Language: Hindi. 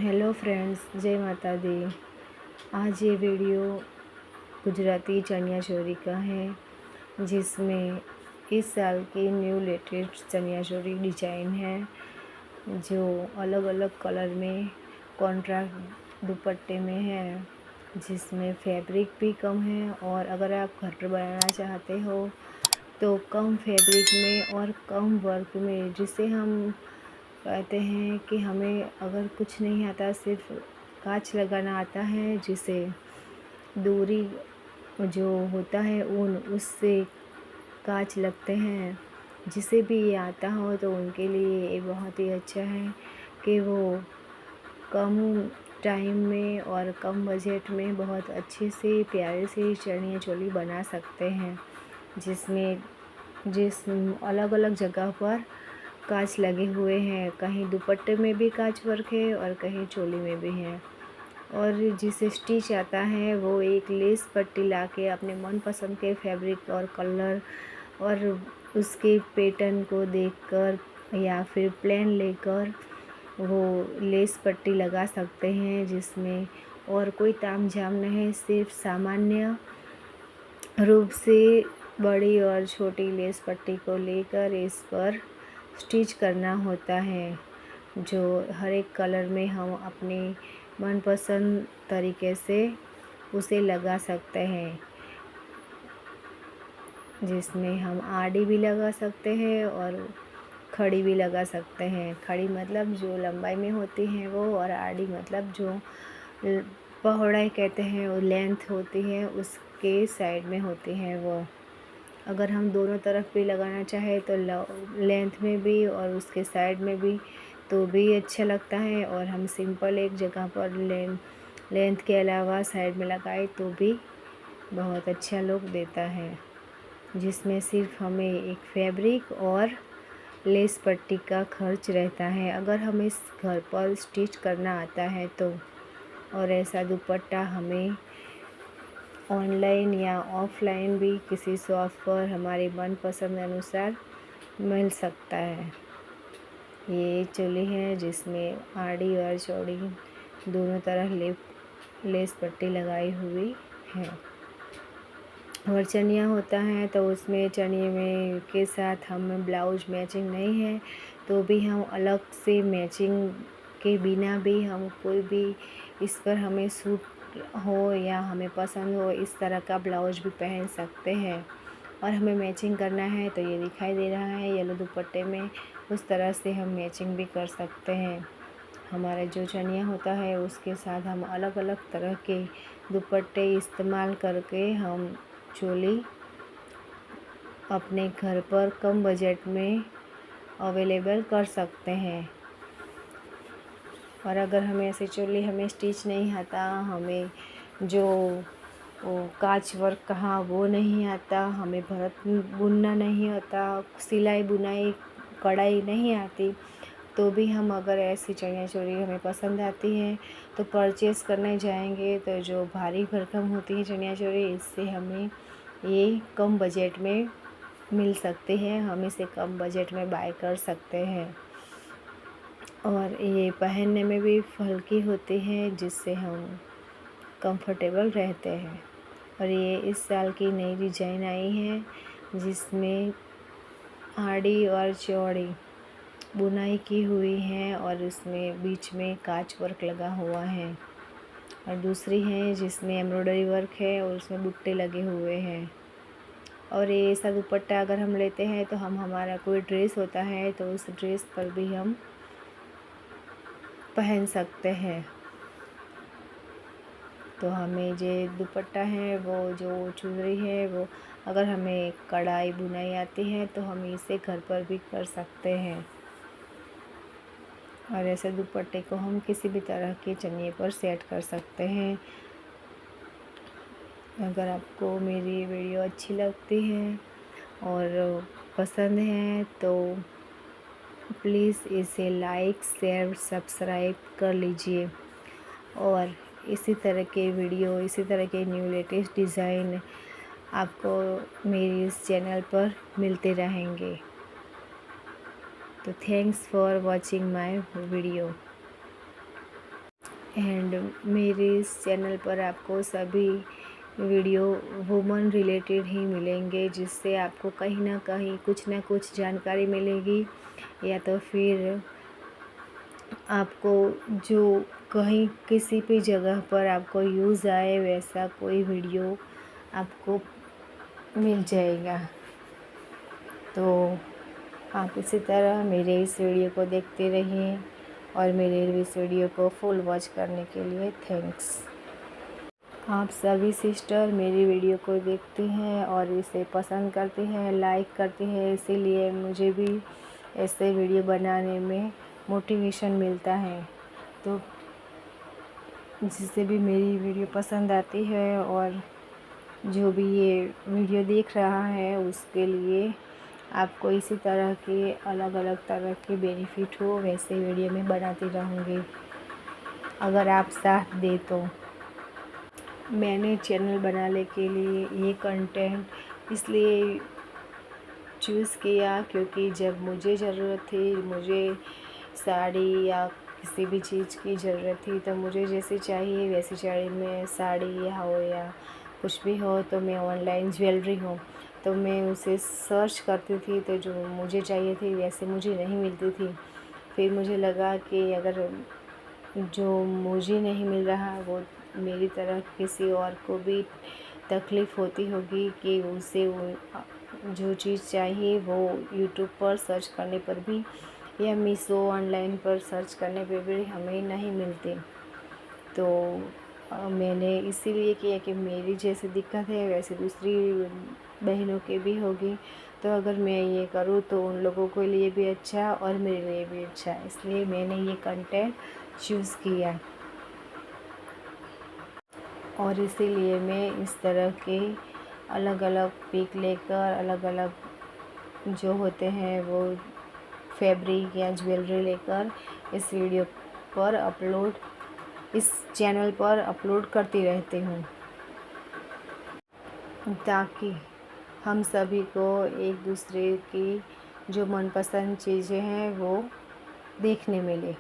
हेलो फ्रेंड्स, जय माता दी। आज ये वीडियो गुजराती चनिया चोली का है, जिसमें इस साल की new latest chaniya choli design है, जो अलग अलग कलर में कॉन्ट्रास्ट दुपट्टे में है, जिसमें फैब्रिक भी कम है। और अगर आप घर पर बनाना चाहते हो तो कम फैब्रिक में और कम वर्क में, जिसे हम कहते हैं कि हमें अगर कुछ नहीं आता, सिर्फ कांच लगाना आता है, जिसे दूरी जो होता है ऊन, उससे कांच लगते हैं। जिसे भी ये आता हो तो उनके लिए ये बहुत ही अच्छा है कि वो कम टाइम में और कम बजट में बहुत अच्छे से प्यारे से चनिया चोली बना सकते हैं, जिस अलग अलग जगह पर कांच लगे हुए हैं। कहीं दुपट्टे में भी कांच वर्क है और कहीं चोली में भी है। और जिसे स्टिच आता है वो एक लेस पट्टी लाके अपने मनपसंद के फैब्रिक और कलर और उसके पैटर्न को देखकर या फिर प्लेन लेकर वो लेस पट्टी लगा सकते हैं, जिसमें और कोई ताम झाम नहीं, सिर्फ सामान्य रूप से बड़ी और छोटी लेस पट्टी को लेकर इस पर स्टिच करना होता है, जो हर एक कलर में हम अपने मनपसंद तरीके से उसे लगा सकते हैं, जिसमें हम आड़ी भी लगा सकते हैं और खड़ी भी लगा सकते हैं। खड़ी मतलब जो लंबाई में होती है वो, और आड़ी मतलब जो पौड़ाई कहते हैं, वो लेंथ होती है उसके साइड में होती है वो। अगर हम दोनों तरफ भी लगाना चाहे तो लेंथ में भी और उसके साइड में भी तो भी अच्छा लगता है। और हम सिंपल एक जगह पर लेंथ के अलावा साइड में लगाए तो भी बहुत अच्छा लुक देता है, जिसमें सिर्फ हमें एक फैब्रिक और लेस पट्टी का खर्च रहता है, अगर हमें घर पर स्टिच करना आता है तो। और ऐसा दुपट्टा हमें ऑनलाइन या ऑफलाइन भी किसी शॉप पर हमारे मनपसंद अनुसार मिल सकता है। ये चोली है जिसमें आड़ी और चौड़ी दोनों तरह लेस पट्टी लगाई हुई है। और चनिया होता है तो उसमें चनिए में के साथ हमें ब्लाउज मैचिंग नहीं है तो भी हम अलग से मैचिंग के बिना भी हम कोई भी इस पर हमें सूट हो या हमें पसंद हो इस तरह का ब्लाउज भी पहन सकते हैं। और हमें मैचिंग करना है तो ये दिखाई दे रहा है येलो दुपट्टे में, उस तरह से हम मैचिंग भी कर सकते हैं। हमारा जो चनिया होता है उसके साथ हम अलग अलग तरह के दुपट्टे इस्तेमाल करके हम चोली अपने घर पर कम बजट में अवेलेबल कर सकते हैं। और अगर हमें ऐसे चोली हमें स्टिच नहीं आता, हमें जो कांच वर्क कहाँ वो नहीं आता, हमें भरत बुनना नहीं आता, सिलाई बुनाई कढ़ाई नहीं आती, तो भी हम अगर ऐसी चनिया चोली हमें पसंद आती है तो परचेज़ करने जाएंगे तो जो भारी भरकम होती है चनिया चोली, इससे हमें ये कम बजट में मिल सकते हैं, हम इसे कम बजट में बाय कर सकते हैं। और ये पहनने में भी हल्की होती है, जिससे हम कंफर्टेबल रहते हैं। और ये इस साल की नई डिजाइन आई है, जिसमें आड़ी और चौड़ी बुनाई की हुई है और उसमें बीच में कांच वर्क लगा हुआ है। और दूसरी है जिसमें एम्ब्रॉयडरी वर्क है और उसमें बुट्टे लगे हुए हैं। और ये ऐसा दुपट्टा अगर हम लेते हैं तो हम हमारा कोई ड्रेस होता है तो उस ड्रेस पर भी हम पहन सकते हैं। तो हमें जो दुपट्टा है वो जो चुनरी है वो अगर हमें कढ़ाई बुनाई आती है तो हम इसे घर पर भी कर सकते हैं। और ऐसे दुपट्टे को हम किसी भी तरह के चनिए पर सेट कर सकते हैं। अगर आपको मेरी वीडियो अच्छी लगती है और पसंद है तो प्लीज़ इसे लाइक शेयर सब्सक्राइब कर लीजिए। और इसी तरह के वीडियो, इसी तरह के न्यू लेटेस्ट डिज़ाइन आपको मेरी इस चैनल पर मिलते रहेंगे। तो thanks for watching my video. And मेरे इस चैनल पर आपको सभी वीडियो वुमन रिलेटेड ही मिलेंगे, जिससे आपको कहीं ना कहीं कुछ ना कुछ जानकारी मिलेगी, या तो फिर आपको जो कहीं किसी भी जगह पर आपको यूज़ आए वैसा कोई वीडियो आपको मिल जाएगा। तो आप इसी तरह मेरे इस वीडियो को देखते रहिए और मेरे इस वीडियो को फुल वॉच करने के लिए थैंक्स। आप सभी सिस्टर मेरी वीडियो को देखती हैं और इसे पसंद करती हैं, लाइक करती हैं, इसीलिए मुझे भी ऐसे वीडियो बनाने में मोटिवेशन मिलता है। तो जिसे भी मेरी वीडियो पसंद आती है और जो भी ये वीडियो देख रहा है उसके लिए आपको इसी तरह के अलग अलग तरह के बेनिफिट हो वैसे वीडियो में बनाती रहूँगी, अगर आप साथ दे तो। मैंने चैनल बनाने के लिए ये कंटेंट इसलिए चूज़ किया क्योंकि जब मुझे ज़रूरत थी, मुझे साड़ी या किसी भी चीज़ की ज़रूरत थी, तो मुझे जैसी चाहिए वैसी साड़ी में साड़ी या हो या कुछ भी हो, तो मैं ऑनलाइन ज्वेलरी हो तो मैं उसे सर्च करती थी, तो जो मुझे चाहिए थी वैसे मुझे नहीं मिलती थी। फिर मुझे लगा कि अगर जो मुझे नहीं मिल रहा वो मेरी तरह किसी और को भी तकलीफ़ होती होगी कि उसे वो जो चीज़ चाहिए वो यूट्यूब पर सर्च करने पर भी या मीशो ऑनलाइन पर सर्च करने पे भी हमें नहीं मिलती। तो मैंने इसीलिए किया कि मेरी जैसी दिक्कत है वैसे दूसरी बहनों की भी होगी, तो अगर मैं ये करूँ तो उन लोगों के लिए भी अच्छा और मेरे लिए भी अच्छा, इसलिए मैंने ये कंटेंट चूज़ किया। और इसीलिए मैं इस तरह के अलग अलग पिक लेकर अलग अलग जो होते हैं वो फैब्रिक या ज्वेलरी लेकर इस वीडियो पर अपलोड इस चैनल पर अपलोड करती रहती हूँ, ताकि हम सभी को एक दूसरे की जो मनपसंद चीज़ें हैं वो देखने मिले।